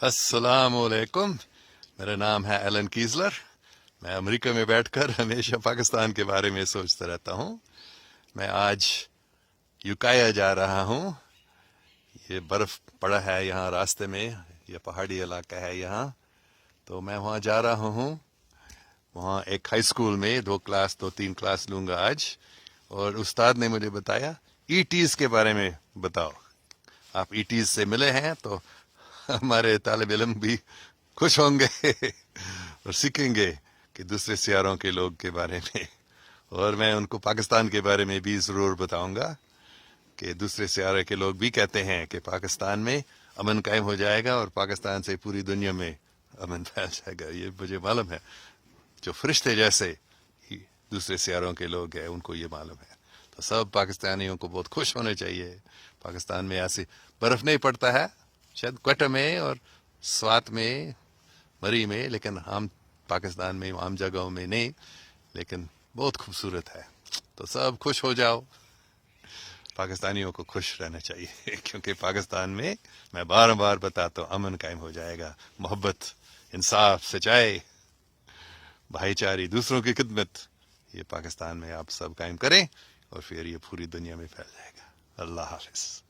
السلام علیکم. میرا نام ہے ایلن کیزلر. میں امریکہ میں بیٹھ کر ہمیشہ پاکستان کے بارے میں سوچتا رہتا ہوں. میں آج یوکایا جا رہا ہوں. یہ برف پڑا ہے یہاں راستے میں، یہ پہاڑی علاقہ ہے یہاں، تو میں وہاں جا رہا ہوں. وہاں ایک ہائی اسکول میں دو تین کلاس لوں گا آج. اور استاد نے مجھے بتایا ایٹیز کے بارے میں بتاؤ. آپ ایٹیز سے ملے ہیں تو ہمارے طالب علم بھی خوش ہوں گے اور سیکھیں گے کہ دوسرے سیاروں کے لوگ کے بارے میں. اور میں ان کو پاکستان کے بارے میں بھی ضرور بتاؤں گا کہ دوسرے سیارے کے لوگ بھی کہتے ہیں کہ پاکستان میں امن قائم ہو جائے گا اور پاکستان سے پوری دنیا میں امن پھیل جائے گا. یہ مجھے معلوم ہے. جو فرشتے جیسے ہی دوسرے سیاروں کے لوگ ہیں ان کو یہ معلوم ہے. تو سب پاکستانیوں کو بہت خوش ہونے چاہیے. پاکستان میں ایسی برف نہیں پڑتا ہے، شاید کوئٹہ میں اور سوات میں، مری میں، لیکن عام پاکستان میں عام جگہوں میں نہیں، لیکن بہت خوبصورت ہے. تو سب خوش ہو جاؤ. پاکستانیوں کو خوش رہنا چاہیے کیونکہ پاکستان میں بار بار بتاتا ہوں امن قائم ہو جائے گا. محبت، انصاف، سچائی، بھائی چارے، دوسروں کی خدمت، یہ پاکستان میں آپ سب قائم کریں اور پھر یہ پوری دنیا میں پھیل جائے گا. اللہ حافظ.